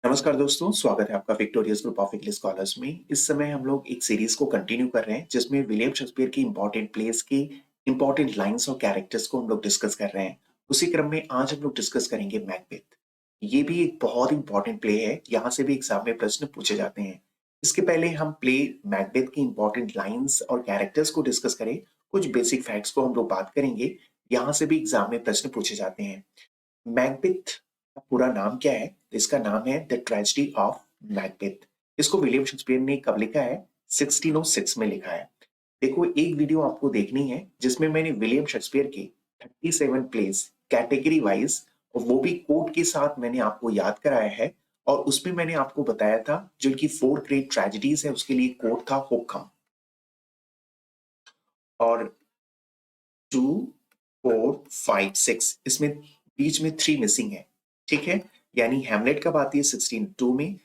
नमस्कार दोस्तों, स्वागत है आपका victorious group of English scholars में। इस समय हम लोग एक सीरीज को कंटिन्यू कर रहे हैं जिसमें विलियम शेक्सपियर की इंपॉर्टेंट प्लेस की इंपॉर्टेंट लाइंस और कैरेक्टर्स को हम लोग डिस्कस कर रहे हैं। उसी क्रम में आज हम लोग डिस्कस करेंगे मैकबेथ। ये भी एक बहुत इंपॉर्टेंट प्ले है, यहाँ से भी एग्जाम में प्रश्न पूछे जाते हैं। इसके पहले हम प्ले मैकबेथ की इंपॉर्टेंट लाइंस और कैरेक्टर्स को डिस्कस करें, कुछ बेसिक फैक्ट्स को हम लोग बात करेंगे। यहाँ से भी एग्जाम में प्रश्न पूछे जाते हैं। मैकबेथ का पूरा नाम क्या है? इसका नाम है द ट्रेजेडी ऑफ मैकबेथ। इसको विलियम शेक्सपियर ने कब लिखा है? 1606 में लिखा है। देखो, एक वीडियो आपको देखनी है जिसमें मैंने विलियम शेक्सपियर के 37 प्लेस कैटेगरी वाइज, और वो भी कोट के साथ मैंने आपको याद कराया है। और उसमें मैंने आपको बताया था जो इनकी 4 ग्रेट ट्रेजेडीज है उसके लिए कोट था होकम। और 2, 4, 5, 6 इसमें बीच में 3 मिसिंग है। ठीक है, यानी हैमलेट कब आती है 1602 में,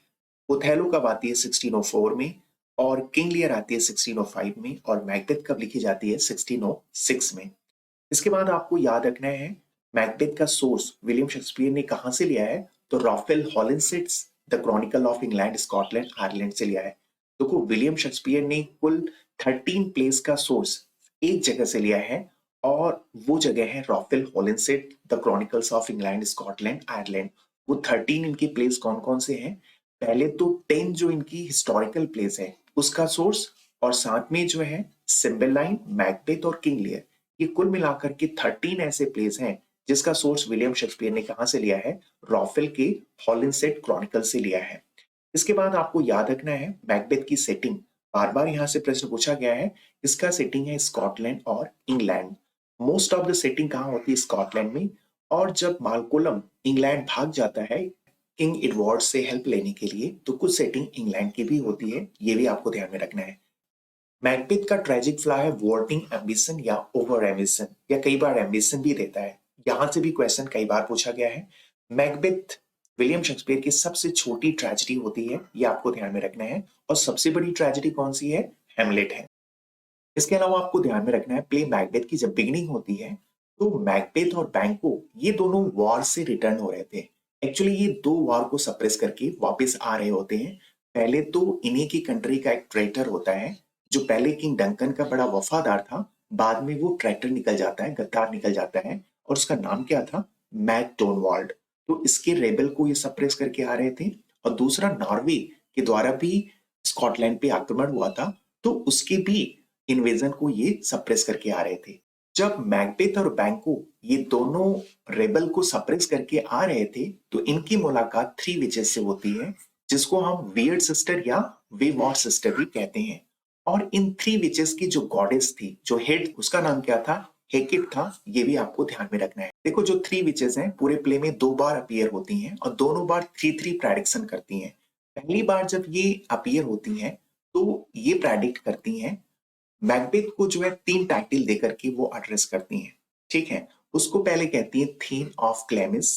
ओथेलो कब आती है 1604 में, और किंग लियर आती है 1605 में, और मैकबेथ कब लिखी जाती है 1606 में। इसके बाद आपको याद रखना है मैकबेथ का सोर्स विलियम शेक्सपियर ने कहां से लिया है, तो Raphael Holinshed's the chronicle of England Scotland Ireland से लिया है। देखो, विलियम शेक्सपियर ने कुल 13 प्लेस का सोर्स एक जगह से लिया है, और वो जगह है Raphael Holinshed the chronicles of England Scotland Ireland. वो 13 इनके प्लेस कौन कौन से हैं? पहले तो 10 जो इनकी हिस्टोरिकल प्लेस है उसका सोर्स, और साथ में जो है सिम्बेलाइन, मैकबेथ और किंग लियर, ये कुल मिलाकर के 13 ऐसे प्लेस हैं जिसका सोर्स विलियम शेक्सपियर ने कहां से लिया है? रॉफेल के हॉलिंसेट क्रॉनिकल से लिया है। इसके बाद आपको याद रखना है मैकबेथ की सेटिंग। बार बार यहां से प्रश्न पूछा गया है। इसका सेटिंग है स्कॉटलैंड और England. Most of the setting कहां होती है? स्कॉटलैंड में। और जब मालकोलम इंग्लैंड भाग जाता है किंग एडवर्ड से हेल्प लेने के लिए, तो कुछ सेटिंग इंग्लैंड की भी होती है, ये भी आपको ध्यान में रखना है। मैकबेथ का ट्रेजिक फ्लॉ है वॉर्टिंग एम्बिशन या ओवर एम्बिशन, या कई बार एम्बिशन भी रहता है। यहां से भी क्वेश्चन कई बार पूछा गया है। मैकबेथ विलियम शेक्सपियर की सबसे छोटी ट्रेजेडी होती है, ये आपको ध्यान में रखना है। और सबसे बड़ी ट्रेजेडी कौन सी है? हैमलेट है। इसके अलावा आपको ध्यान में रखना है प्ले मैकबेथ की जब बिगिनिंग होती है तो मैकबेथ और बैंको ये दोनों वॉर से रिटर्न हो रहे थे। एक्चुअली ये दो वॉर को सप्रेस करके वापस आ रहे होते हैं। पहले तो इन्हीं की कंट्री का एक ट्रेटर होता है जो पहले किंग डंकन का बड़ा वफादार था, बाद में वो ट्रैक्टर निकल जाता है, गद्दार निकल जाता है, और उसका नाम क्या था? मैक डोनवाल्ड। तो इसके रेबल को ये सप्रेस करके आ रहे थे। और दूसरा, नॉर्वे के द्वारा भी स्कॉटलैंड पे आक्रमण हुआ था, तो उसके भी इन्वेजन को ये सप्रेस करके आ रहे थे। जब मैकबेथ और बैंको ये दोनों रेबल को सप्रेस करके आ रहे थे तो इनकी मुलाकात 3 विचेस से होती है, जिसको हम वियर्ड सिस्टर या वेवॉर सिस्टर भी कहते हैं। और इन 3 विचेस की जो गॉडेस थी, जो हेड, उसका नाम क्या था? हेकेट था। ये भी आपको ध्यान में रखना है। देखो, जो 3 विचेस हैं पूरे प्ले में 2 बार अपीयर होती हैं और दोनों बार 3-3 प्रेडिक्शन करती हैं। पहली बार जब ये अपीयर होती हैं तो ये प्रेडिक्ट करती हैं, मैकबेथ को जो है 3 टाइटल देकर के वो एड्रेस करती हैं। ठीक है, उसको पहले कहती है थीन ऑफ क्लेमिस,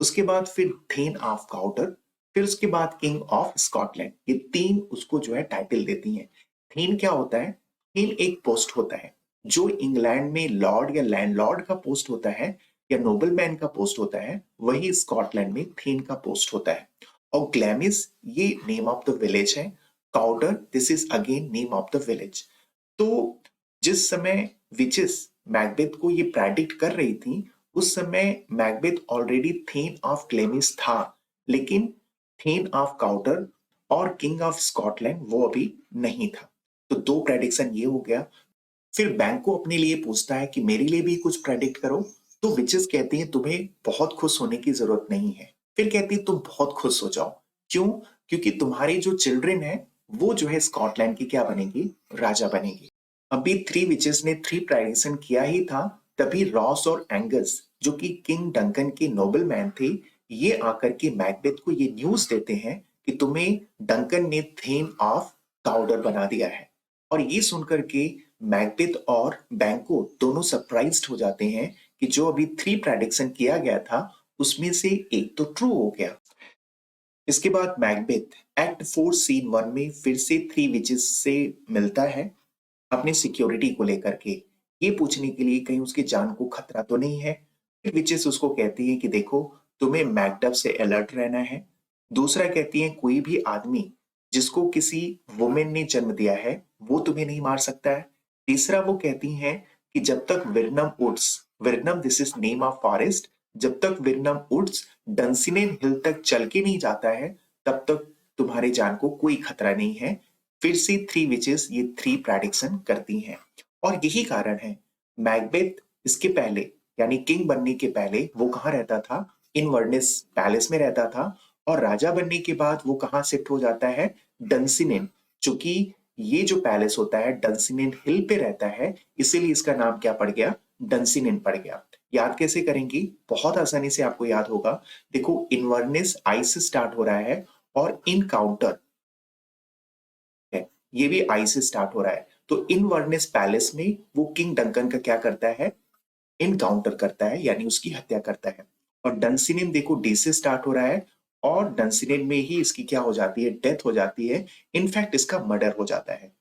उसके बाद फिर थीन ऑफ काउटर, फिर उसके बाद किंग ऑफ स्कॉटलैंड। ये 3 उसको जो है टाइटल देती हैं। थीन क्या होता है? थीन एक पोस्ट होता है जो इंग्लैंड में लॉर्ड या लैंडलॉर्ड का पोस्ट होता है या नोबलमैन का पोस्ट होता है, वही स्कॉटलैंड में थीन का पोस्ट होता है। और ग्लैमिस ये नेम ऑफ द विलेज है। Cawdor this is again name of the village. तो जिस समय विचेस मैकबेथ को ये प्रेडिक्ट कर रही थी, उस समय मैकबेथ ऑलरेडी थेन ऑफ क्लेमिस था, लेकिन थेन ऑफ काउटर और किंग ऑफ स्कॉटलैंड वो अभी नहीं था। तो 2 प्रेडिक्शन ये हो गया। फिर बैंको अपने लिए पूछता है कि मेरे लिए भी कुछ प्रेडिक्ट करो। तो विचेस कहती है तुम्हें बहुत खुश होने की जरूरत नहीं है। फिर कहती है तुम बहुत खुश हो जाओ। क्यों? क्योंकि तुम्हारे जो चिल्ड्रन है वो जो है स्कॉटलैंड की क्या बनेगी? राजा बनेगी। अभी 3 विचेस ने 3 प्रेडिक्शन किया ही था, तभी रॉस और एंगस जो कि किंग डंकन के नोबल मैन थे, ये आकर के मैकबेथ को ये न्यूज देते हैं कि तुम्हें डंकन ने थेन ऑफ काउडर बना दिया है। और ये सुनकर के मैकबेथ और बैंको दोनों सरप्राइज्ड हो जाते हैं कि जो अभी 3 प्रेडिक्शन किया गया था उसमें से एक तो ट्रू हो गया। इसके बाद मैकबेथ एक्ट 4 सीन 1 में फिर से 3 विचेस से मिलता है अपनी सिक्योरिटी को लेकर के, ये पूछने के लिए कहीं उसकी जान को खतरा तो नहीं है। फिर विचेस उसको कहती है कि देखो, तुम्हें मैकडफ से अलर्ट रहना है। दूसरा कहती है कोई भी आदमी जिसको किसी वुमेन ने जन्म दिया है वो तुम्हें नहीं मार सकता है। तीसरा वो कहती हैं कि जब तक Birnam woods, Birnam this is name of forest, जब तक विरनम वुड्स डंसिनेन हिल तक चल के नहीं जाता है तब तक तुम्हारे जान को कोई खतरा नहीं है। फिर से थ्री विचेस ये थ्री प्रेडिक्शन करती हैं और यही कारण है मैकबेथ इसके पहले यानी किंग बनने के पहले वो कहाँ रहता था, इनवर्नेस पैलेस में रहता था, और राजा बनने के बाद वो कहाँ शिफ्ट हो जाता है, डंसिनेन। चूंकि ये जो पैलेस होता है डंसिनेन हिल पे रहता है इसीलिए इसका नाम क्या पड़ गया, डंसिनेन पड़ गया। याद कैसे करेंगे, बहुत आसानी से आपको याद होगा। देखो इनवर्नेस आई से स्टार्ट हो रहा है और इनकाउंटर है, ये भी आई से स्टार्ट हो रहा है। तो इनवर्नेस पैलेस में वो किंग डंकन का क्या करता है, इनकाउंटर करता है यानी उसकी हत्या करता है। और डंसिनेन देखो डी से स्टार्ट हो रहा है और डंसिनेन में ही इसकी क्या हो जाती है, डेथ हो जाती है। इनफैक्ट इसका मर्डर हो जाता है।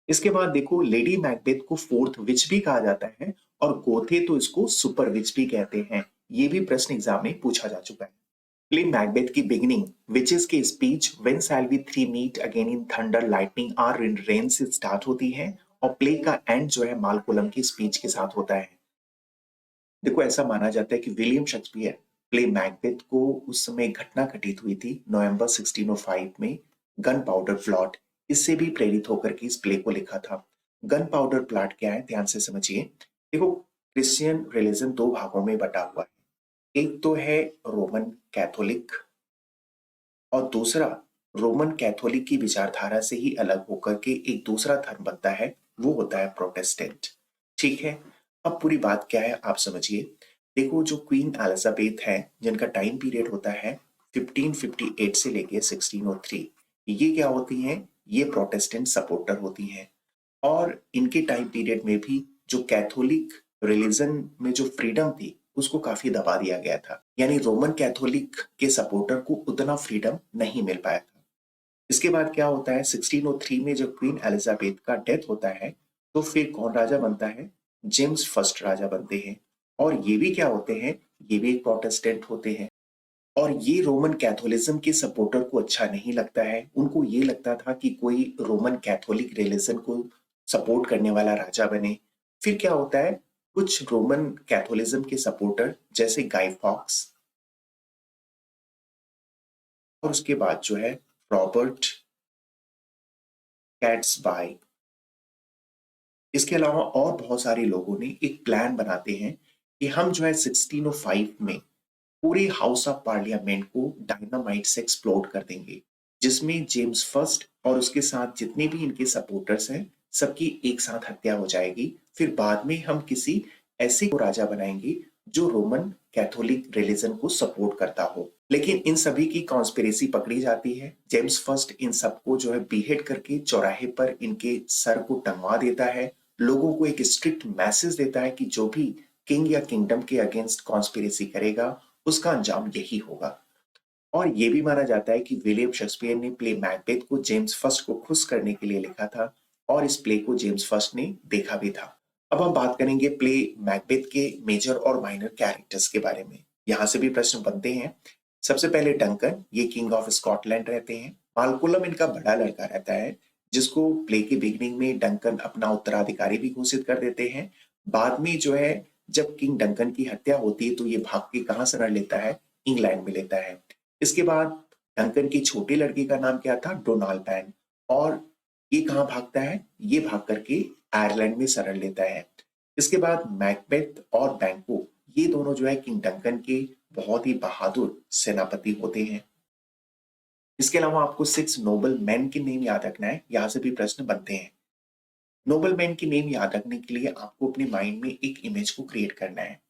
इसके बाद देखो लेडी मैकबेथ को फोर्थ विच भी कहा जाता है और गोथे तो इसको सुपर विच भी कहते हैं। ये भी प्रश्न एग्जाम में पूछा जा चुका है। प्ले मैकबेथ की बिगिनिंग विचेस के speech when shall we three meet again in thunder lightning और इन रेन से स्टार्ट होती है और प्ले का एंड जो है मालकोलम की स्पीच के साथ होता है। देखो ऐसा माना जाता है कि विलियम शेक्सपियर प्ले मैकबेथ को उस समय घटना घटित हुई थी नवंबर 1605 में गन पाउडर प्लॉट, इससे भी प्रेरित होकर के इस प्ले को लिखा था। गन पाउडर प्लॉट क्या है ध्यान से समझिए। देखो क्रिश्चियन रिलीजन दो भागों में बटा हुआ है, एक तो है रोमन कैथोलिक और दूसरा रोमन कैथोलिक की विचारधारा से ही अलग होकर के एक दूसरा धर्म बनता है, वो होता है प्रोटेस्टेंट। ठीक है, अब पूरी बात क्या है आप समझिए। देखो जो क्वीन एलिजाबेथ है जिनका टाइम पीरियड होता है 1558 से लेके 1603, ये क्या होती हैं, ये प्रोटेस्टेंट सपोर्टर होती हैं। और इनके टाइम पीरियड में भी जो कैथोलिक रिलीजन में जो फ्रीडम थी उसको काफी दबा दिया गया था, यानी रोमन कैथोलिक के सपोर्टर को उतना फ्रीडम नहीं मिल पाया था। इसके बाद क्या होता है 1603 में जब क्वीन एलिजाबेथ का डेथ होता है तो फिर कौन राजा बनता है, जेम्स फर्स्ट राजा बनते हैं। और ये भी क्या होते हैं, ये भी एक प्रोटेस्टेंट होते हैं। और ये रोमन कैथोलिज्म के सपोर्टर को अच्छा नहीं लगता है, उनको ये लगता था कि कोई रोमन कैथोलिक रिलीजन को सपोर्ट करने वाला राजा बने। फिर क्या होता है, कुछ रोमन कैथोलिज्म के सपोर्टर जैसे गाय फॉक्स और उसके बाद जो है रॉबर्ट कैट्सबाय, इसके अलावा और बहुत सारे लोगों ने एक प्लान बनाते हैं कि हम जो है 1605 में पूरे हाउस ऑफ पार्लियामेंट को डायनामाइट से एक्सप्लोड कर देंगे, जिसमें जेम्स फर्स्ट और उसके साथ जितने भी इनके सपोर्टर्स हैं सबकी एक साथ हत्या हो जाएगी। फिर बाद में हम किसी ऐसे को राजा बनाएंगे जो रोमन कैथोलिक रिलीजन को सपोर्ट करता हो। लेकिन इन सभी की कॉन्स्पिरेसी पकड़ी जाती है। जेम्स फर्स्ट इन सबको जो है बीहेड करके चौराहे पर इनके सर को टंगवा देता है, लोगों को एक स्ट्रिक्ट मैसेज देता है कि जो भी किंग या किंगडम के अगेंस्ट कॉन्स्पिरेसी करेगा उसका अंजाम यही होगा। और ये भी माना जाता है कि विलियम शेक्सपियर ने प्ले मैकबेथ को जेम्स फर्स्ट को खुश करने के लिए लिखा था और इस प्ले को जेम्स फर्स्ट ने देखा भी था। अब हम बात करेंगे प्ले मैकबेथ के मेजर और माइनर कैरेक्टर्स के बारे में। यहां से भी प्रश्न बनते हैं। सबसे पहले डंकन, ये किंग ऑफ स्कॉटलैंड रहते हैं। मालकोलम इनका बड़ा लड़का रहता है जिसको प्ले की बिगनिंग में डंकन अपना उत्तराधिकारी भी घोषित कर देते हैं। बाद में जो है जब किंग डंकन की हत्या होती है तो ये भाग के कहां शरण लेता है, इंग्लैंड में लेता है। इसके बाद डंकन की छोटी लड़की का नाम क्या था, डोनाल्ड पैन, और ये कहाँ भागता है, ये भाग करके आयरलैंड में शरण लेता है। इसके बाद मैकबेथ और बैंको, ये दोनों जो है किंग डंकन के बहुत ही बहादुर सेनापति होते हैं। इसके अलावा आपको 6 नोबल मैन के नेम याद रखना है, यहां से भी प्रश्न बनते हैं। नोबल मैन की नेम याद रखने के लिए आपको अपने माइंड में एक इमेज को क्रिएट करना है।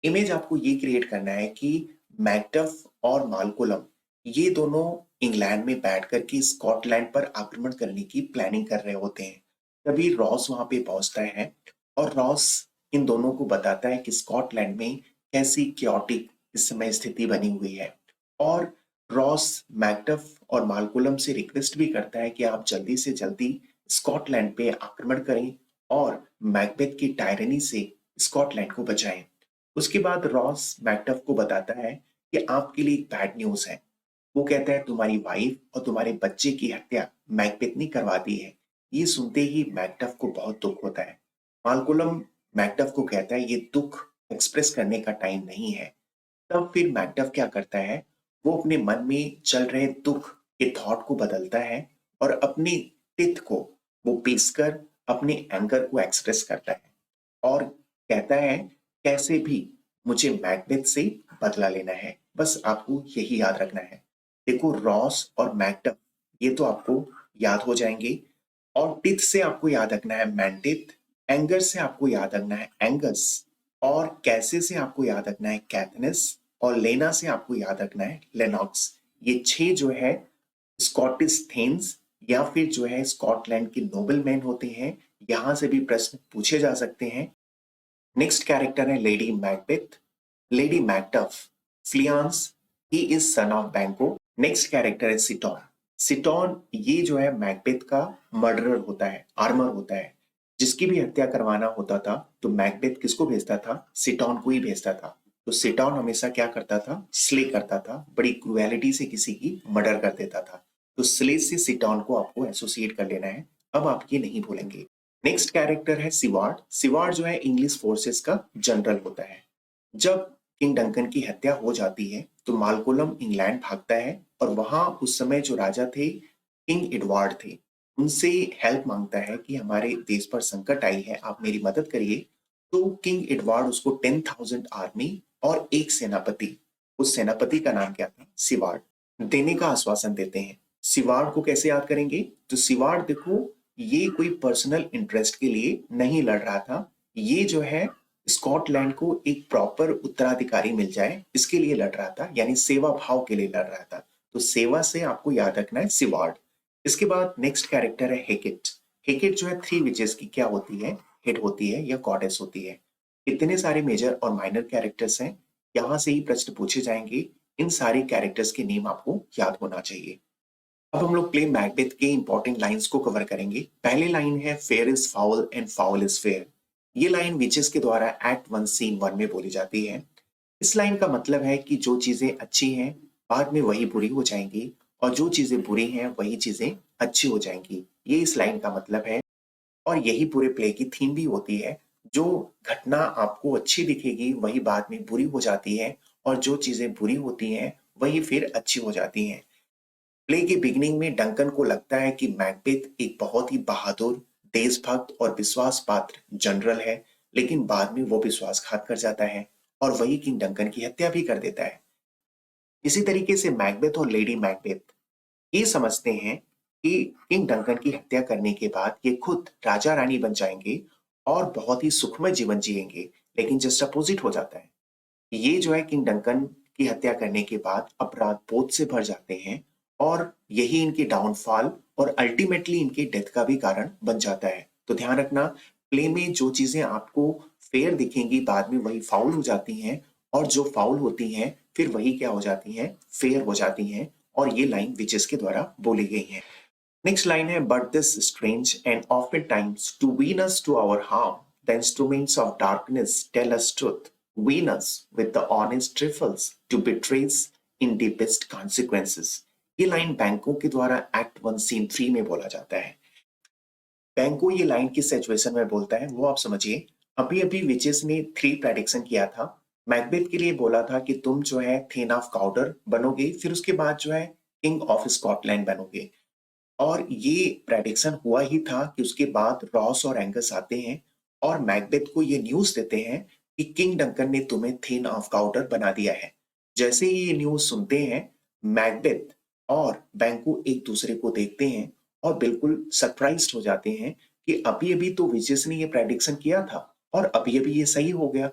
इमेज आपको ये क्रिएट करना है कि मैकडफ और मालकोलम ये दोनों इंग्लैंड में बैठ करके स्कॉटलैंड पर आक्रमण करने की प्लानिंग कर रहे होते हैं। तभी रॉस वहां पे पहुंचता है और रॉस इन दोनों को बताता है कि स्कॉटलैंड में कैसी क्योटिक इस समय स्थिति बनी हुई है। और रॉस मैकडफ और मालकोलम से रिक्वेस्ट भी करता है कि आप जल्दी से जल्दी स्कॉटलैंड पे आक्रमण करें और मैकबेथ की टायरनी से स्कॉटलैंड को बचाएं। उसके बाद रॉस मैकडफ को बताता है कि आपके लिए एक बैड न्यूज है, वो कहता है तुम्हारी वाइफ और तुम्हारे बच्चे की हत्या मैकबेथ ने करवा दी है। ये सुनते ही मैकडफ को बहुत दुख होता है। मालकोलम मैकडफ को कहता है ये दुख एक्सप्रेस करने का टाइम नहीं है। तब फिर मैकडफ क्या करता है, वो अपने मन में चल रहे दुख के थॉट को बदलता है और अपनी टिथ को वो पीसकर अपने एंगर को एक्सप्रेस करता है और कहता है कैसे भी मुझे मैकबेथ से बदला लेना है। बस आपको यही याद रखना है। देखो रॉस और मैकडफ ये तो आपको याद हो जाएंगे और टिथ से आपको याद रखना है मैंटिथ, एंगर से आपको याद रखना है एंगस और कैसे से आपको याद रखना है कैथनस और लेना से आपको याद रखना है लेनॉक्स। ये 6 जो है स्कॉटिश थेन्स या फिर जो है स्कॉटलैंड के नोबल मैन होते हैं। यहां से भी प्रश्न पूछे जा सकते हैं। नेक्स्ट कैरेक्टर है lady Macbeth, lady Macduff, Fleance, he is son of Banquo. Next character है सिटॉन। सिटॉन ये जो है मैकबेथ का मर्डरर होता है, आर्मर होता है। जिसकी भी हत्या करवाना होता था तो मैकबेथ किसको भेजता था, सिटॉन को ही भेजता था। तो सिटॉन हमेशा क्या करता था, स्ले करता था, बड़ी क्रुएलिटी से किसी की मर्डर कर देता था। तो स्ले से सिटॉन को आपको एसोसिएट कर लेना है, अब आप ये नहीं भूलेंगे। नेक्स्ट कैरेक्टर है सिवार्ड। सिवार्ड जो है इंग्लिश फोर्सेस का जनरल होता है। जब किंग डंकन की हत्या हो जाती है तो मालकोलम इंग्लैंड भागता है और वहां उस समय जो राजा थे किंग एडवर्ड थे, उनसे हेल्प मांगता है कि हमारे देश पर संकट आई है, आप मेरी मदद करिए। तो किंग एडवर्ड उसको 10,000 आर्मी और एक सेनापति, उस सेनापति का नाम क्या था, सिवार्ड, देने का आश्वासन देते हैं। सिवार्ड को कैसे याद करेंगे, तो सिवार्ड देखो ये कोई पर्सनल इंटरेस्ट के लिए नहीं लड़ रहा था, ये जो है स्कॉटलैंड को एक प्रॉपर उत्तराधिकारी मिल जाए इसके लिए लड़ रहा था, यानी सेवा भाव के लिए लड़ रहा था। तो सेवा से आपको याद रखना है सिवार्ड। इसके बाद नेक्स्ट कैरेक्टर है हेकेट। हेकेट जो है 3 विचेस की क्या होती है, हेड होती है या गॉडेस होती है। इतने सारे मेजर और माइनर कैरेक्टर्स हैं, यहां से ही प्रश्न पूछे जाएंगे। इन सारे कैरेक्टर्स के नेम आपको याद होना चाहिए। अब हम लोग प्ले मैकबेथ के इंपॉर्टेंट लाइंस को कवर करेंगे। पहली लाइन है fair is foul and foul is fair. ये लाइन विचेस के द्वारा एक्ट 1 सीन 1 में बोली जाती है। इस लाइन का मतलब है कि जो चीजें अच्छी हैं बाद में वही बुरी हो जाएंगी और जो चीजें बुरी हैं वही चीजें अच्छी हो जाएंगी। ये इस लाइन का मतलब है और यही पूरे प्ले की थीम भी होती है। जो घटना आपको अच्छी दिखेगी वही बाद में बुरी हो जाती है और जो चीजें बुरी होती हैं वही फिर अच्छी हो जाती हैं। प्ले के बिगिनिंग में डंकन को लगता है कि मैकबेथ एक बहुत ही बहादुर, देशभक्त और विश्वास पात्र जनरल है, लेकिन बाद में वो विश्वासघात कर जाता है और वही किंग डंकन की हत्या भी कर देता है। इसी तरीके से मैकबेथ और लेडी मैकबेथ ये समझते हैं कि किंग डंकन की हत्या करने के बाद ये खुद राजा रानी बन जाएंगे और बहुत ही सुखमय जीवन जिएंगे, लेकिन जस्ट अपोजिट हो जाता है। ये जो है किंग डंकन की हत्या करने के बाद अपराध बोध से भर जाते हैं और यही इनकी डाउनफॉल और अल्टीमेटली इनकी डेथ का भी कारण बन जाता है। तो ध्यान रखना, प्ले में जो चीजें आपको फेयर दिखेंगी बाद में वही फाउल हो जाती हैं और जो फाउल होती हैं फिर वही क्या हो जाती हैं, फेयर हो जाती हैं। और ये लाइन विचेस के द्वारा बोली गई है। नेक्स्ट लाइन है but this strange and often times to win us to our harm the instruments of darkness tell us truth win us with the honest trifles to betrays in deepest consequences। ये line बैंकों के द्वारा act 1 scene 3 में बोला जाता है। बैंको ये लाइन किस सिचुएशन में बोलता है वो आप समझिए। अभी अभी विचेस ने 3 प्रेडिक्शन किया था। मैकबेथ के लिए बोला था कि तुम जो है थेन ऑफ काउडर बनोगे, फिर उसके बाद जो है किंग ऑफ स्कॉटलैंड बनोगे। और ये प्रेडिक्शन हुआ ही था कि उसके बाद रॉस और एंगस आते हैं और मैकबेथ को ये न्यूज देते हैं कि किंग डंकन ने तुम्हें थेन ऑफ काउडर बना दिया है। जैसे ही ये न्यूज सुनते हैं मैकबेथ और बैंको एक दूसरे को देखते हैं और बिल्कुल सरप्राइज्ड हो जाते हैं कि अभी अभी तो विजियस ने ये प्रेडिक्शन किया था और अभी अभी ये सही हो गया।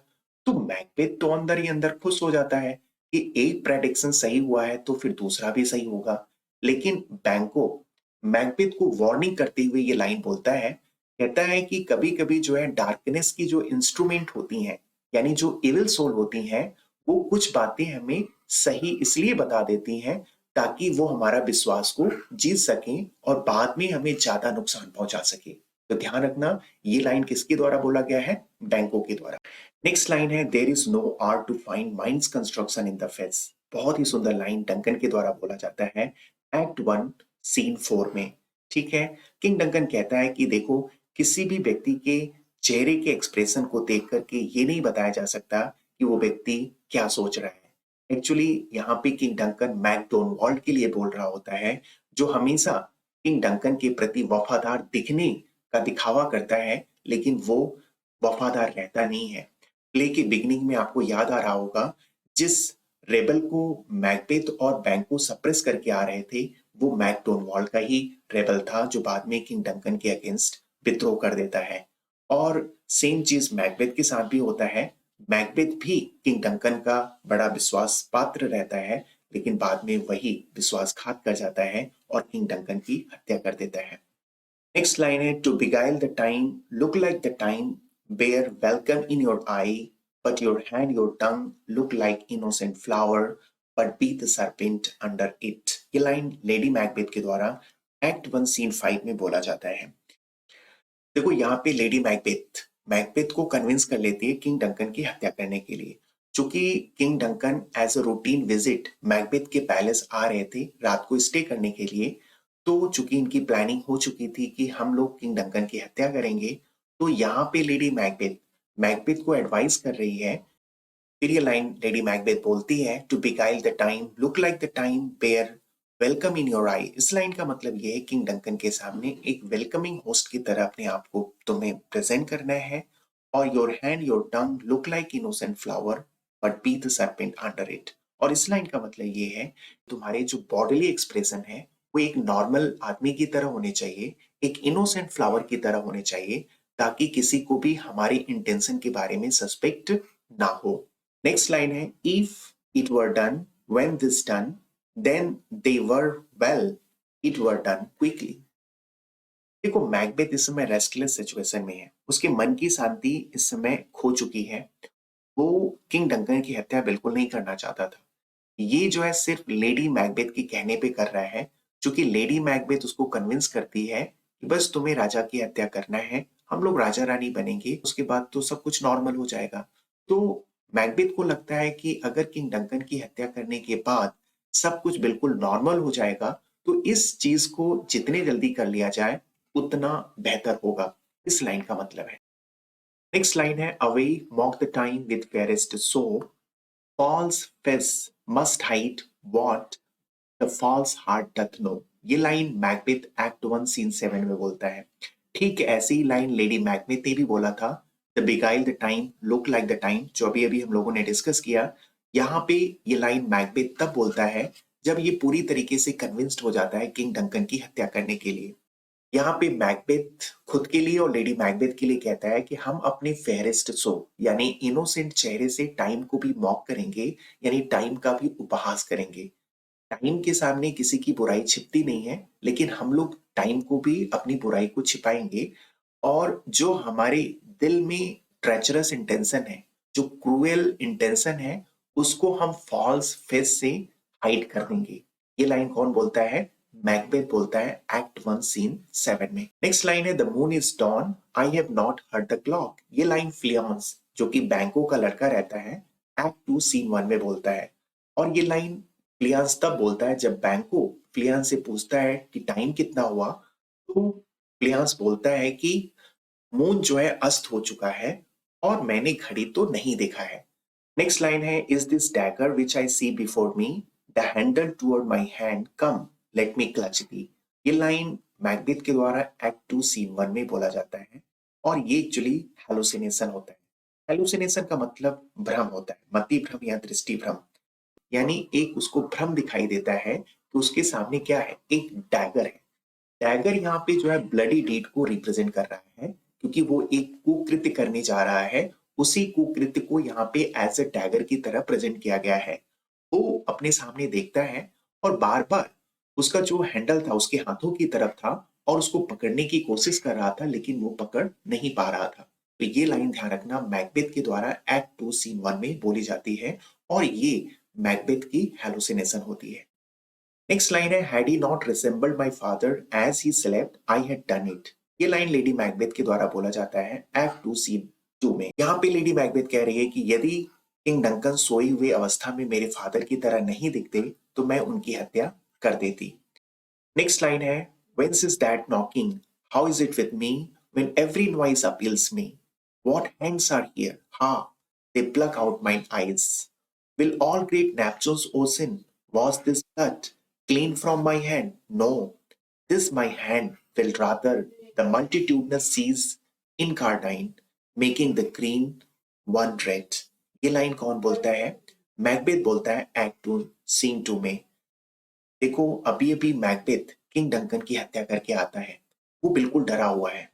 तो मैकबेथ तो अंदर ही अंदर खुश हो जाता है कि एक प्रेडिक्शन सही हुआ है तो फिर दूसरा भी सही होगा। लेकिन बैंको मैकबेथ को वार्निंग करते हुए ये लाइन बोलता है, कहता है कि कभी कभी जो है डार्कनेस की जो इंस्ट्रूमेंट होती हैं, यानी जो इविल सोल होती हैं, वो कुछ बातें हमें सही इसलिए बता देती हैं ताकि वो हमारा विश्वास को जीत सकें और बाद में हमें ज्यादा नुकसान पहुंचा सके। तो ध्यान रखना, ये लाइन किसके द्वारा बोला गया है, बैंको के द्वारा। नेक्स्ट लाइन है there is no art to find mind's construction in the face बहुत ही सुंदर लाइन डंकन के द्वारा बोला जाता है एक्ट 1 सीन 4 में। ठीक है, किंग डंकन कहता है कि देखो, किसी भी व्यक्ति के चेहरे के एक्सप्रेशन को देख करके ये नहीं बताया जा सकता कि वो व्यक्ति क्या सोच रहा है। एक्चुअली यहाँ पे किंग डंकन मैकडोनल्ड के लिए बोल रहा होता है, जो हमेशा किंग डंकन के प्रति वफादार दिखने का दिखावा करता है, लेकिन वो वफादार रहता नहीं है। प्ले के बिगिनिंग में आपको याद आ रहा होगा, जिस रेबल को मैकबेथ और बैंको सप्रेस करके आ रहे थे, वो मैकडोनल्ड का ही रेबल था, जो बाद में किंग डंकन के अगेंस्ट विद्रोह कर देता है। और सेम चीज मैकबेथ के साथ भी होता है। मैकबेथ भी किंग डंकन का बड़ा विश्वास पात्र रहता है, लेकिन बाद में वही विश्वासघात कर जाता है और किंग डंकन की हत्या कर देता है। नेक्स्ट लाइन है, to beguile the time, look like the time, bear welcome in your eye, but your hand, your tongue look like innocent flower, but be the serpent under it। ये line lady Macbeth के द्वारा act 1 scene 5 में बोला जाता है। देखो, यहाँ पे लेडी मैकबेथ मैकबेथ को कन्विंस कर लेती है किंग डंकन की हत्या करने के लिए। चूंकि king Duncan as a routine visit Macbeth के पैलेस आ रहे थे रात को स्टे करने के लिए, तो चूंकि इनकी प्लानिंग हो चुकी थी कि हम लोग किंग डंकन की हत्या करेंगे, तो यहाँ पे लेडी मैकबेथ मैकबेथ को एडवाइस कर रही है। फिर ये लाइन लेडी मैकबेथ बोलती है, to beguile the time, look like the time, bear welcome in your eye. इस लाइन का मतलब ये है, किंग डंकन के सामने एक वेलकमिंग होस्ट की तरह अपने आप को तुम्हें प्रेजेंट करना है। और your hand, your tongue look like innocent flower, but be the serpent under it. और इस लाइन का मतलब ये है, तुम्हारे जो बॉडीली एक्सप्रेशन है वो एक नॉर्मल आदमी की तरह होने चाहिए, एक इनोसेंट फ्लावर की तरह होने चाहिए, ताकि किसी को भी हमारे इंटेंशन के बारे में सस्पेक्ट ना हो। नेक्स्ट लाइन है, if it were done when this done, then they were well, it were done quickly. देखो, मैकबेथ इस समय रेस्टलेस सिचुएशन में है, उसके मन की शांति इस समय खो चुकी है। वो किंग डंकन की हत्या बिल्कुल नहीं करना चाहता था। ये जो है सिर्फ लेडी मैकबेथ के कहने पे कर रहा है, क्योंकि लेडी मैकबेथ उसको कन्विंस करती है कि बस तुम्हें राजा की हत्या करना है, हम लोग राजा रानी बनेंगे, उसके बाद तो सब कुछ नॉर्मल हो जाएगा। तो मैकबेथ को लगता है कि अगर किंग डंकन की हत्या करने के बाद सब कुछ बिल्कुल नॉर्मल हो जाएगा, तो इस चीज को जितने जल्दी कर लिया जाए उतना बेहतर होगा। इस लाइन का मतलब है। नेक्स्ट लाइन है, away mock the time with fairest so, false face must hide what the false heart doth know। ये लाइन मैकबेथ एक्ट 1 सीन 7 में बोलता है। ठीक ऐसी ही लाइन लेडी मैकबेथ ने भी बोला था, the beguile the time, look like the time, जो अभी अभी हम लोगों ने डिस्कस किया। यहाँ पे ये लाइन मैकबेथ तब बोलता है जब ये पूरी तरीके से कन्विंस्ड हो जाता है किंग डंकन की हत्या करने के लिए। यहाँ पे मैकबेथ खुद के लिए और लेडी मैकबेथ के लिए कहता है कि हम अपने फेयरेस्ट सो यानी इनोसेंट चेहरे से टाइम को भी मॉक करेंगे, यानी टाइम का भी उपहास करेंगे। टाइम के सामने किसी की बुराई छिपती नहीं है, लेकिन हम लोग टाइम को भी अपनी बुराई को छिपाएंगे। और जो हमारे दिल में ट्रेचरस इंटेंशन है, जो क्रूएल इंटेंशन है, उसको हम फॉल्स फेस से हाइड कर देंगे। ये लाइन कौन बोलता है? मैकबेथ बोलता है एक्ट 1 सीन 7 में। नेक्स्ट लाइन है, the moon is down, I have not heard the clock. ये लाइन फ्लियांस, जो कि बैंको का लड़का रहता है, एक्ट 2 सीन 1 में बोलता है। और ये लाइन फ्लियांस तब बोलता है जब बैंको फ्लियांस से पूछता है कि टाइम कितना हुआ, तो फ्लियांस बोलता है कि मून जो है अस्त हो चुका है और मैंने घड़ी तो नहीं देखा है। नेक्स्ट लाइन है, is this dagger which I see before me, the handle toward my hand, come let me clutch thee. ये लाइन मैकबेथ के द्वारा एक्ट 2 सीन 1 में बोला जाता है। और ये एक्चुअली हेलुसिनेशन होता है। हेलुसिनेशन का मतलब भ्रम होता है, मति भ्रम या दृष्टि भ्रम। यानी एक उसको भ्रम दिखाई देता है कि उसके सामने क्या है, एक डैगर है। डैगर यहाँ पे जो है ब्लडी डीड को रिप्रेजेंट कर रहा है, क्योंकि वो एक कुकृत्य करने जा रहा है। उसी कुकृत्य को यहाँ पे एज ए डैगर की तरह प्रेजेंट किया गया है। वो अपने सामने देखता है और बार बार उसका जो हैंडल था उसके हाथों की तरफ था और उसको पकड़ने की कोशिश कर रहा था, लेकिन वो पकड़ नहीं पा रहा था। तो ये लाइन ध्यान रखना, मैकबेथ के द्वारा एक्ट 2 सीन 1 में बोली जाती है और ये मैकबेथ की हेलुसिनेशन होती है। नेक्स्ट लाइन है, had he not resembled my father as he slept I had done it. ये लाइन लेडी मैकबेथ के द्वारा बोला जाता है एक्ट 2 सीन 2 में। यहाँ पे लेडी मैकबेथ कह रही है कि यदि किंग डंकन सोई हुए अवस्था में मेरे फादर की तरह नहीं दिखते तो मैं उनकी हत्या कर देती। नेक्स्ट लाइन है, Whence is that knocking? How is it with me when every noise appeals me? What hands are here? Ha! They pluck out mine eyes. Will all great Neptune's ocean was this blood clean from my hand? No, this my hand will rather the multitudinous seas incarnate, making the green one red. ये line कौन बोलता है? Macbeth बोलता है act 2 scene 2 में। देखो अभी अभी मैकबेथ किंग डंकन की हत्या करके आता है। वो बिल्कुल डरा हुआ है।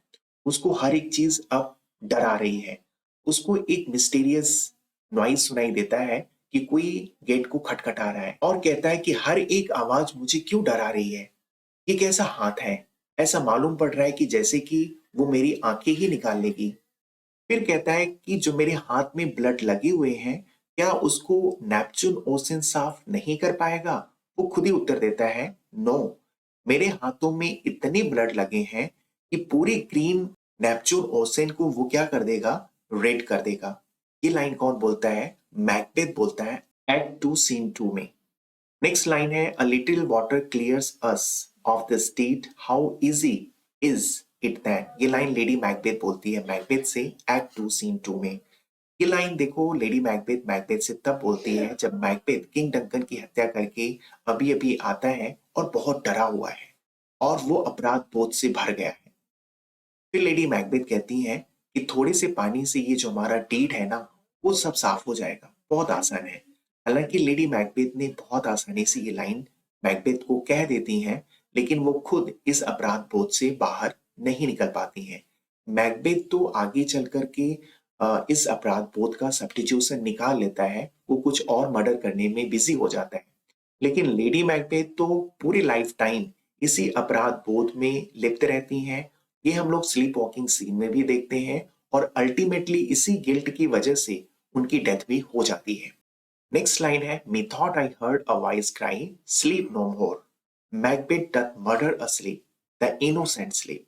उसको हर एक चीज अब डरा रही है। उसको एक मिस्टीरियस नॉइज सुनाई देता है कि कोई गेट को खटखटा रहा है और कहता है कि हर एक आवाज मुझे क्यों डरा रही है? ये कैसा हाथ है? ऐसा मालूम पड़ रहा है कि जैसे कि वो मेरी आंखें ही निकाल लेगी। फिर कहता है कि जो मेरे हाथ में ब्लड लगे हुए हैं, क्या उसको नेपच्यून ओशन साफ नहीं कर पाएगा? वो खुद ही उत्तर देता है, नो, मेरे हाथों में इतने ब्लड लगे हैं कि पूरी ग्रीन नेपच्यून ओशन को वो क्या कर देगा? रेड कर देगा। ये लाइन कौन बोलता है? मैकबेथ बोलता है एक्ट 2 सीन 2 में। नेक्स्ट लाइन है, a little water clears us of the state, how easy is it that. ये लाइन लेडी मैकबेथ बोलती है मैकबेथ से एक्ट 2 सीन 2 में। ये लाइन देखो लेडी मैकबेथ मैकबेथ से तब बोलती है जब मैकबेथ किंग डंकन की हत्या करके अभी अभी आता है और बहुत डरा हुआ है और वो अपराध बोध से भर गया है। फिर लेडी मैकबेथ कहती हैं कि थोड़े से पानी से ये जो हमारा डीड है ना, वो सब साफ हो जाएगा, बहुत आसान है। हालांकि लेडी मैकबेथ ने बहुत आसानी से ये लाइन मैकबेथ को कह देती हैं, लेकिन वो खुद इस अपराध बोध से बाहर नहीं निकल पाती हैं। मैकबेथ तो आगे चल करके इस अपराध बोध का सब्स्टिट्यूशन निकाल लेता है, वो कुछ और मर्डर करने में बिजी हो जाता है। लेकिन लेडी मैकबेथ तो पूरी लाइफ टाइम इसी अपराध बोध में लिप्त रहती हैं। ये हम लोग स्लीप वॉकिंग सीन में भी देखते हैं और अल्टीमेटली इसी गिल्ट की वजह से उनकी डेथ भी हो जाती है। नेक्स्ट लाइन है, methought I heard a voice cry sleep no more, Macbeth doth murder asleep the innocent sleep,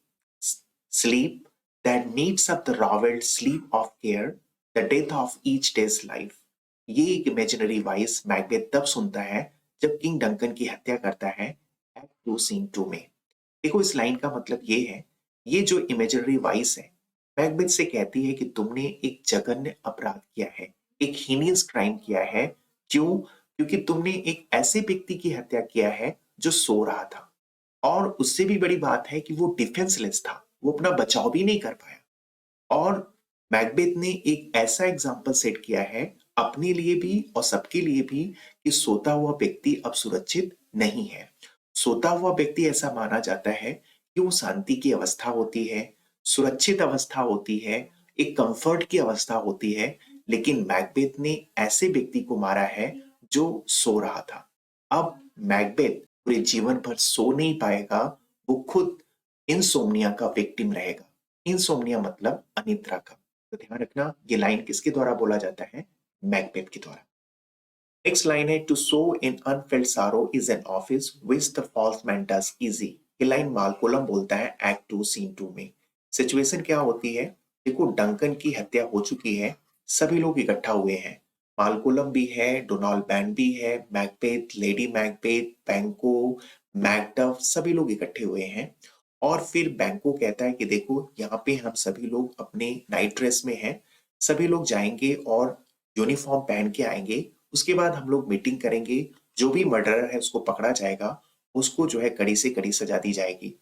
sleep that meets up the ravelled sleep of care, the death of each day's life। ये एक imaginary voice Macbeth तब सुनता है जब king Duncan की हत्या करता है एक्ट 2 सीन 2 में। देखो इस लाइन का मतलब ये है, ये जो इमेजिनरी वॉइस है मैकबेथ से कहती है कि तुमने एक जघन्य अपराध किया है, एक हीनियस क्राइम किया है। क्यों? क्योंकि तुमने एक ऐसे व्यक्ति की हत्या किया है जो सो रहा था और उससे भी बड़ी बात है कि वो डिफेंसलेस था, वो अपना बचाव भी नहीं कर पाया। और मैकबेथ ने एक ऐसा एग्जाम्पल सेट किया है अपने लिए भी और सबके लिए भी कि सोता हुआ व्यक्ति अब सुरक्षित नहीं है। सोता हुआ व्यक्ति ऐसा माना जाता है कि वो शांति की अवस्था होती है, सुरक्षित अवस्था होती है, एक कंफर्ट की अवस्था होती है। लेकिन मैकबेथ ने ऐसे व्यक्ति को मारा है जो सो रहा था। अब मैकबेथ पूरे जीवन भर सो नहीं पाएगा, वो खुद इंसोम्निया का विक्टिम रहेगा। इंसोम्निया मतलब अनिद्रा का। तो ध्यान रखना ये लाइन किसके द्वारा बोला जाता है? मैकबेथ के द्वारा। नेक्स्ट लाइन है, to show an unfelt sorrow is an office which the false man does easy. ये लाइन मालकोलम बोलता है एक्ट 2 सीन 2 में। सिचुएशन क्या होती है? देखो डंकन की हत्या हो चुकी है, सभी लोग इकट्ठा हुए हैं। मालकोलम भी है, डोनाल्ड बैन भी है, मैकबेथ, लेडी मैकबेथ, बैंको, मैकडफ, सभी लोग इकट्ठे हुए हैं। और फिर बैंको कहता है कि देखो यहाँ पे हम सभी लोग अपने नाइट ड्रेस में हैं, सभी लोग जाएंगे और यूनिफॉर्म पहन के आएंगे। उसके बाद हम लोग मीटिंग करेंगे, जो भी मर्डरर है उसको पकड़ा जाएगा, उसको जो है कड़ी से कड़ी सजा दी जाएगी।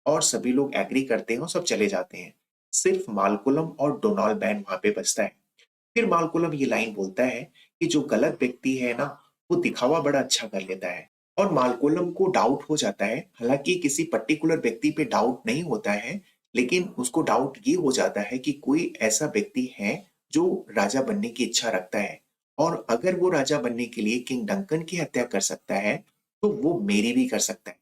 और सभी लोग एग्री करते हैं और सब चले जाते हैं। सिर्फ मालकोलम और डोनाल्ड बैन वहां पे बचता है। फिर मालकोलम ये लाइन बोलता है कि जो गलत व्यक्ति है ना, वो दिखावा बड़ा अच्छा कर लेता है। और मालकोलम को डाउट हो जाता है, हालांकि किसी पर्टिकुलर व्यक्ति पे डाउट नहीं होता है, लेकिन उसको डाउट ये हो जाता है कि कोई ऐसा व्यक्ति है जो राजा बनने की इच्छा रखता है और अगर वो राजा बनने के लिए किंग डंकन की हत्या कर सकता है तो वो मेरी भी कर सकता है।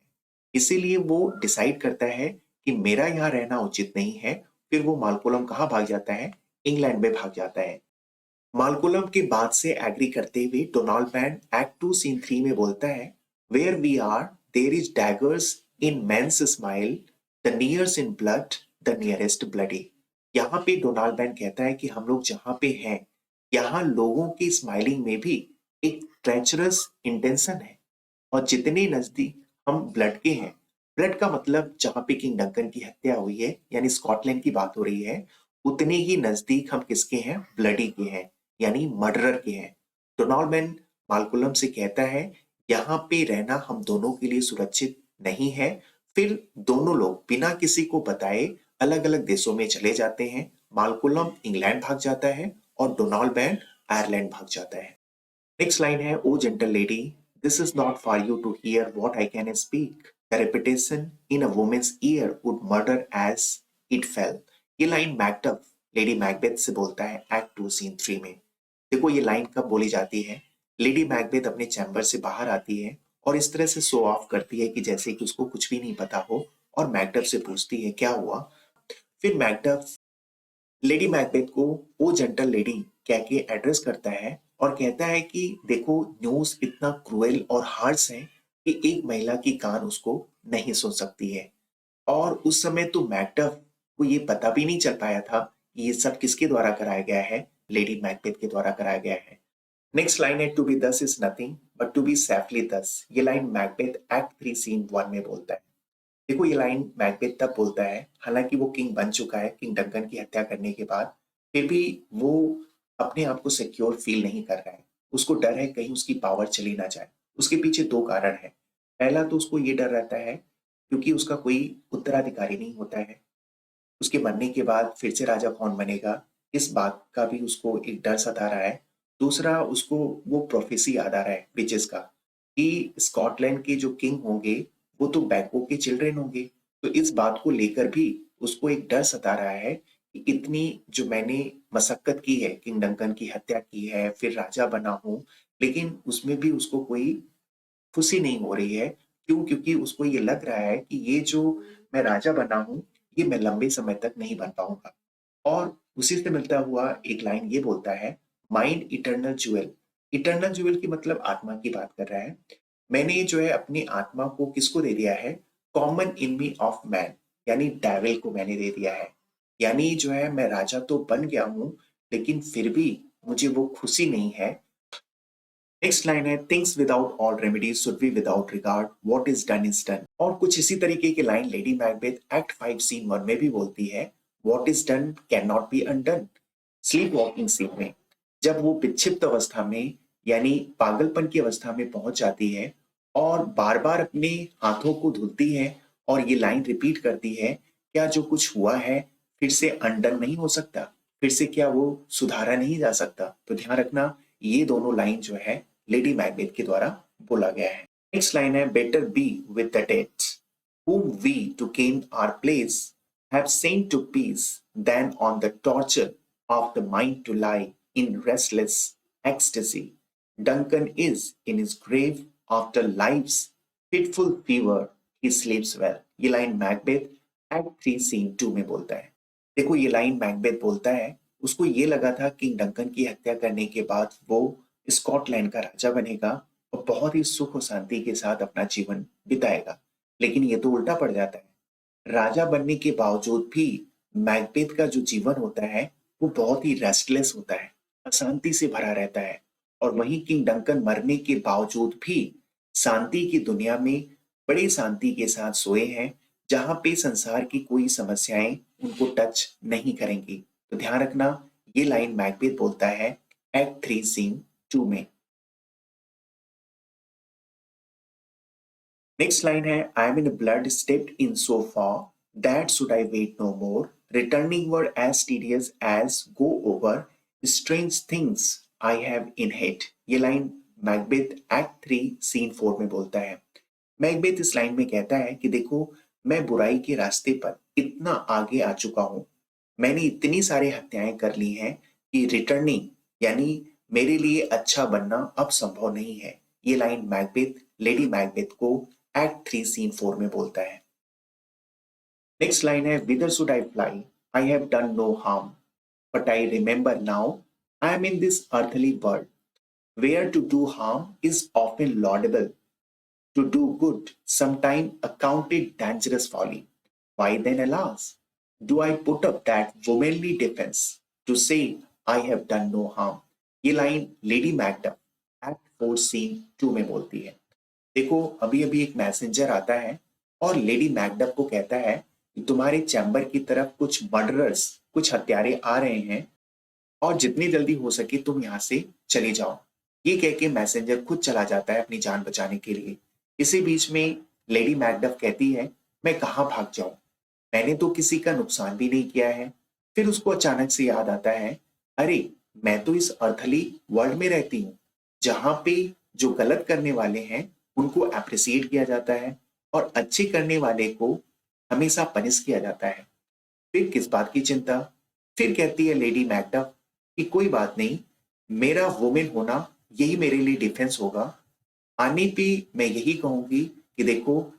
इसीलिए वो डिसाइड करता है कि मेरा यहाँ रहना उचित नहीं है। फिर वो मालकोलम कहाँ भाग जाता है? इंग्लैंड में भाग जाता है। मालकोलम की बात से एग्री करते हुए डोनाल्ड बैन एक्ट 2 सीन 3 में बोलता है, where we are there is daggers in men's smiles, the nears in blood, the nearest bloody. यहाँ पे डोनाल्ड बैन कहता है कि हम लोग जहाँ पे हैं यहाँ लोगों की स्माइलिंग में भी एक ट्रेचरस इंटेंशन है। और जितने नजदीक हम ब्लड के हैं, ब्लड का मतलब जहां पे किंग डंकन की हत्या हुई है यानी स्कॉटलैंड की बात हो रही है, उतने ही नजदीक हम किसके हैं? ब्लडी के हैं, यानी मर्डरर के हैं। डोनाल्ड मैन मालकुलम से कहता है यहाँ पे रहना हम दोनों के लिए सुरक्षित नहीं है। फिर दोनों लोग बिना किसी को बताए अलग अलग देशों में चले जाते हैं। मालकुलम इंग्लैंड भाग जाता है और डोनाल्ड मैन आयरलैंड भाग जाता है। नेक्स्ट लाइन है, o gentle lady, this is not for you to hear what I can speak, the repetition in a woman's ear would murder as it fell. ये line Macduff lady Macbeth से बोलता है act 2 scene 3 में। देखो ये line कब बोली जाती है? लेडी मैकबेथ अपने चैम्बर से बाहर आती है और इस तरह से शो ऑफ करती है कि जैसे कि उसको कुछ भी नहीं पता हो, और मैकडफ से पूछती है क्या हुआ। फिर मैकडफ लेडी मैकबेथ को ओ जेंटल लेडी कह के एड्रेस करता है और कहता है कि देखो न्यूज इतना क्रूएल और हार्श है कि एक महिला की कान उसको नहीं सुन सकती है। और उस समय तो मैकडफ को ये पता भी नहीं चल पाया था कि ये सब किसके द्वारा कराया गया है, लेडी मैकबेथ के द्वारा कराया गया है। नेक्स्ट लाइन है, to be thus is nothing but to be safely thus. ये लाइन मैकबेथ एक्ट 3 सीन 1 में बोलता है। देखो ये लाइन मैकबेथ तब बोलता है, हालांकि वो किंग बन चुका है किंग डंकन की हत्या करने के बाद, फिर भी वो अपने आप को सिक्योर फील नहीं कर रहा है। उसको डर है कहीं उसकी पावर चली ना जाए। उसके पीछे दो कारण है। पहला तो उसको ये डर रहता है क्योंकि उसका कोई उत्तराधिकारी नहीं होता है। उसके मरने के बाद फिर से राजा कौन बनेगा, इस बात का भी उसको एक डर सता रहा है। दूसरा, उसको वो प्रोफेसी याद आ रहा है विचेस का कि स्कॉटलैंड के जो किंग होंगे वो तो बैको के चिल्ड्रेन होंगे। तो इस बात को लेकर भी उसको एक डर सता रहा है कि इतनी जो मैंने मशक्कत की है, किंग डंकन की हत्या की है, फिर राजा बना हूं, लेकिन उसमें भी उसको कोई खुशी नहीं हो रही है। क्यों? क्योंकि उसको ये लग रहा है कि ये जो मैं राजा बना हूं, ये मैं लंबे समय तक नहीं बन पाऊंगा। और उसी से मिलता हुआ एक लाइन ये बोलता है, mind eternal jewel. Eternal jewel की मतलब आत्मा की बात कर रहा है। मैंने जो है अपनी आत्मा को किसको दे दिया है? कॉमन इनमी ऑफ मैन, यानी डेविल को मैंने दे दिया है। यानी जो है मैं राजा तो बन गया हूं, लेकिन फिर भी मुझे वो खुशी नहीं है। नेक्स्ट लाइन है, things without all remedies should be without regard, what is done is done. और कुछ इसी तरीके की line lady Macbeth act 5 scene 1 में भी बोलती है, what is done can not be undone. Sleep walking scene में जब वो विक्षिप्त अवस्था में यानी पागलपन की अवस्था में पहुंच जाती है और बार बार अपने हाथों को धुलती है और ये लाइन रिपीट करती है, क्या जो कुछ हुआ है फिर से अनडन नहीं हो सकता, फिर से क्या वो सुधारा नहीं जा सकता। तो ध्यान रखना ये दोनों लाइन जो है लेडी मैकबेथ के द्वारा बोला गया है। नेक्स्ट लाइन है, better be with the dead whom we to gain our place have sent to peace than on the torture of the mind to lie in restless ecstasy. Duncan is in his grave after life's fitful fever, he sleeps well. ये line Macbeth act 3 scene 2 में बोलता है। देखो ये line Macbeth बोलता है, उसको ये लगा था किंग डंकन की हत्या करने के बाद वो स्कॉटलैंड का राजा बनेगा और बहुत ही सुख और शांति के साथ अपना जीवन बिताएगा। लेकिन ये तो उल्टा पड़ जाता है। राजा बनने के बावजूद भी मैकबेथ का जो जीवन होता है वो बहुत ही रेस्टलेस होता है, अशांति से भरा रहता है। और वहीं किंग डंकन मरने के बावजूद भी शांति की दुनिया में बड़ी शांति के साथ सोए हैं, जहां पे संसार की कोई समस्याएं उनको टच नहीं करेंगी। तो ध्यान रखना ये लाइन मैकबेथ बोलता है एक्ट 3 सीन 2 में। नेक्स्ट लाइन है, I am in blood stepped in so far that should I wade no more, returning word as tedious as go over strange things I have in head. ये line Macbeth act 3 scene 4 में बोलता है। Macbeth इस line में कहता है कि देखो मैं बुराई के रास्ते पर इतना आगे आ चुका हूं, मैंने इतनी सारी हत्याएं कर ली हैं कि रिटर्निंग यानी मेरे लिए अच्छा बनना अब संभव नहीं है। ये लाइन मैकबेथ लेडी मैकबेथ को एक्ट 3 सीन 4 में बोलता है। नेक्स्ट लाइन है, whither should I fly, I have done no harm but I remember now I am in this earthly world where to do harm is often laudable, to do good, sometime accounted dangerous folly. Why then, alas, do I put up that womanly defense to say I have done no harm? ये line lady Macduff act 4 scene 2 में बोलती है। देखो अभी अभी एक messenger आता है और लेडी मैकडफ को कहता है कि तुम्हारे चैम्बर की तरफ कुछ मर्डरर्स, कुछ हत्यारे आ रहे हैं और जितनी जल्दी हो सके तुम यहाँ से चले जाओ। ये कह के मैसेंजर खुद चला जाता है अपनी जान बचाने के लिए। इसी बीच में लेडी मैकडफ कहती है, मैं कहाँ भाग जाऊं, मैंने तो किसी का नुकसान भी नहीं किया है। फिर उसको अचानक से याद आता है, अरे मैं तो इस अर्थली वर्ल्ड में रहती हूँ जहां पे जो गलत करने वाले हैं उनको अप्रिसिएट किया जाता है और अच्छे करने वाले को हमेशा पनिश किया जाता है। फिर किस बात की चिंता। फिर कहती है लेडी मैकडफ कि कोई बात नहीं, मेरा वुमेन होना यही मेरे लिए डिफेंस होगा। आने पे मैं यही कहूंगी कि देखो,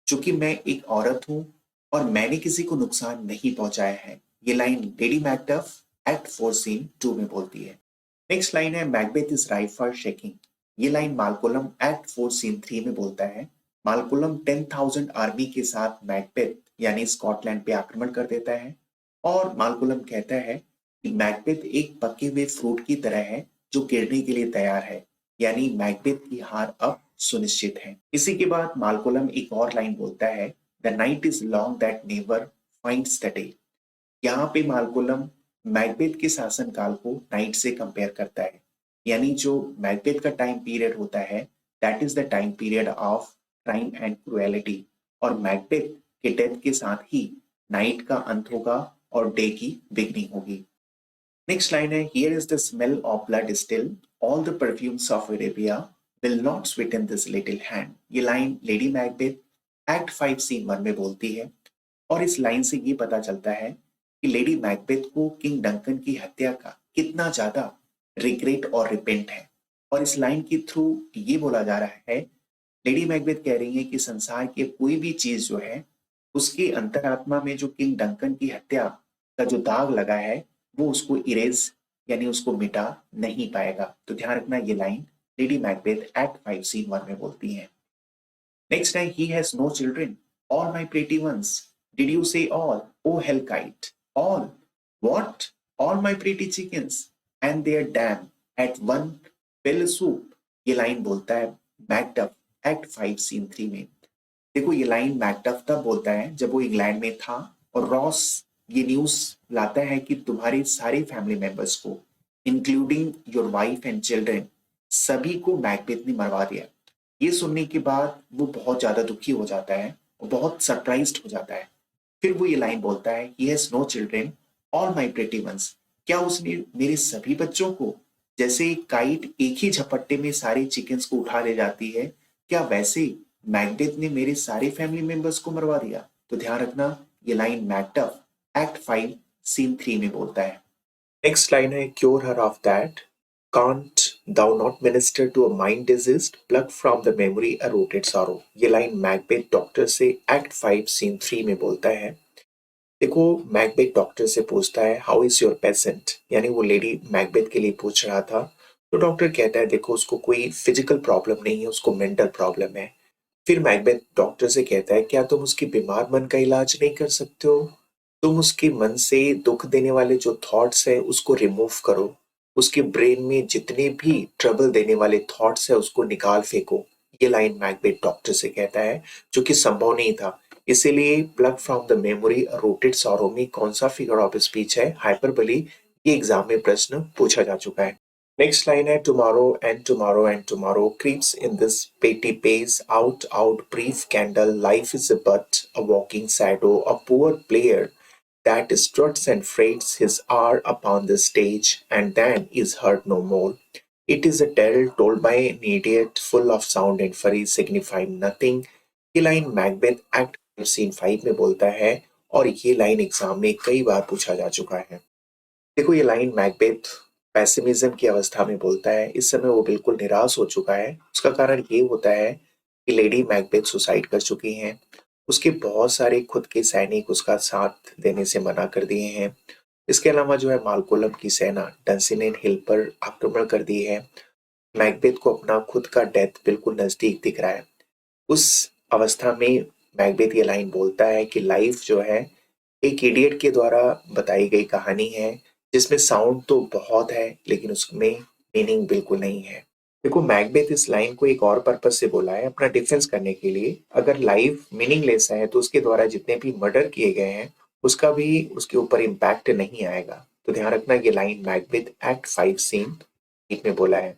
चूंकि मैं एक औरत हूं और मैंने किसी को नुकसान नहीं पहुंचाया है। ये line lady Macduff act 4 scene 2 में बोलती है। नेक्स्ट लाइन है Macbeth is ripe for shaking. ये लाइन मालकोलम एक्ट 4 सीन 3 में बोलता है। मालकोलम 10,000 आर्मी के साथ मैकबेथ यानी स्कॉटलैंड पे आक्रमण कर देता है और मालकोलम कहता है कि मैकबेथ एक पके हुए फ्रूट की तरह है जो गिरने के लिए तैयार है, यानी मैकबेथ की हार अब सुनिश्चित है। इसी के बाद मालकोलम एक और लाइन बोलता है, the night is long that never finds the day. यहाँ पे मालकोलम मैकबेथ के शासनकाल को नाइट से कंपेयर करता है, यानी जो मैकबेथ का टाइम पीरियड होता है that is the time period of crime and cruelty, और मैकबेथ के डेथ के साथ ही नाइट का अंत होगा और डे की बिगनिंग होगी। नेक्स्ट लाइन है, here is the smell of blood still, all the perfumes of Arabia will not sweeten this little hand. ये line lady Macbeth act 5 scene 1 में बोलती है और इस लाइन से ये पता चलता है कि लेडी मैकबेथ को किंग डंकन की हत्या का कितना ज्यादा रिग्रेट और रिपेंट है। और इस लाइन के थ्रू ये बोला जा रहा है, लेडी मैकबेथ कह रही है कि संसार की कोई भी चीज जो है उसकी अंतरात्मा में जो किंग डंकन की हत्या का जो दाग लगा है वो उसको इरेज यानी उसको मिटा नहीं पाएगा। तो ध्यान रखना ये line lady Macbeth act 5 scene 1 में बोलती है। Next time, he has no children. All my pretty ones. Did you say all? Oh, hell kite. All. What? All my pretty chickens. And their dam at one fell swoop. ये line बोलता है Macduff act 5 scene 3 में। देखो ये line Macduff तब बोलता है जब वो इंग्लैंड में था और रॉस ये न्यूज लाता है कि तुम्हारे सारे फैमिली मेंबर्स को including your wife and children सभी को मैकबेथ ने मरवा दिया। ये सुनने के बाद वो बहुत ज्यादा दुखी हो जाता है और बहुत सरप्राइज्ड हो जाता है। फिर वो ये लाइन बोलता है, he has no children all my pretty ones. क्या उसने मेरे सभी बच्चों को, जैसे काइट एक ही झपट्टे में सारे चिकन्स को उठा ले जाती है, क्या वैसे मैकबेथ ने मेरे सारे फैमिली मेंबर्स को मरवा दिया। तो ध्यान रखना ये लाइन मैकडफ एक्ट 5 सीन 3 में बोलता है। नेक्स्ट लाइन है, cure her of that can't thou not minister to a mind diseased, pluck from the memory a rooted sorrow। ये लाइन मैकबेथ डॉक्टर से एक्ट 5 सीन 3 में बोलता है। देखो मैकबेथ डॉक्टर से पूछता है, हाउ इज योर पेशेंट, यानी वो लेडी मैकबेथ के लिए पूछ रहा था। तो डॉक्टर कहता है, देखो उसको कोई फिजिकल प्रॉब्लम नहीं है, उसको मेंटल प्रॉब्लम है। फिर मैकबेथ डॉक्टर से कहता है, क्या तुम उसके बीमार मन का इलाज नहीं कर सकते हो, तुम उसके मन से दुख देने वाले जो थॉट्स है उसको रिमूव करो, उसके ब्रेन में जितने भी ट्रबल देने वाले थॉट्स है उसको निकाल फेंको। ये लाइन मैकबेथ डॉक्टर से कहता है, जो कि संभव नहीं था। इसीलिए pluck from the memory rooted sorrow में कौन सा फिगर ऑफ स्पीच है, हाइपरबली। ये एग्जाम में प्रश्न पूछा जा चुका है। नेक्स्ट लाइन है, tomorrow and tomorrow creeps in this petty pace out out brief candle life is but a walking shadow a poor player that struts and freights his hour upon the stage and then is heard no more. It is a tale told by an idiot full of sound and fury signifying nothing। ये line Macbeth act scene 5 में बोलता है और ये line exam में कई बार पूछा जा चुका है। देखो ये लाइन मैकबेथ पैसिमिज्म की अवस्था में बोलता है। इस समय वो बिल्कुल निराश हो चुका है। उसका कारण ये होता है कि लेडी मैकबेथ सुसाइड कर चुकी हैं। उसके बहुत सारे खुद के सैनिक उसका साथ देने से मना कर दिए हैं। इसके अलावा जो है मालकोलम की सेना डंसिनेन हिल पर आक्रमण कर दी है। मैकबेथ को अपना खुद का डेथ बिल्कुल नजदीक दिख रहा है। उस अवस्था में मैकबेथ ये लाइन बोलता है कि लाइफ जो है एक इडियट के द्वारा बताई गई कहानी है जिसमें साउंड तो बहुत है लेकिन उसमें मीनिंग बिल्कुल नहीं है। देखो, मैकबेथ इस लाइन को एक और पर्पस से बोला है, अपना डिफेंस करने के लिए। अगर लाइफ मीनिंगलेस है तो उसके द्वारा जितने भी मर्डर किए गए हैं उसका भी उसके ऊपर इम्पैक्ट नहीं आएगा। तो ध्यान रखना, ये लाइन मैकबेथ एक्ट 5 सीन 8 में बोला है।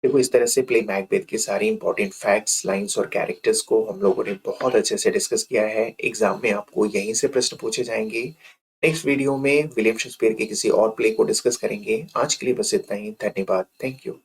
देखो, इस तरह से प्ले मैकबेथ के सारे इंपॉर्टेंट फैक्ट्स, लाइंस और कैरेक्टर्स को हम लोगों ने बहुत अच्छे से डिस्कस किया है। एग्जाम में आपको यहीं से प्रश्न पूछे जाएंगे। नेक्स्ट वीडियो में विलियम शेक्सपियर के किसी और प्ले को डिस्कस करेंगे। आज के लिए बस इतना ही। धन्यवाद। Thank you.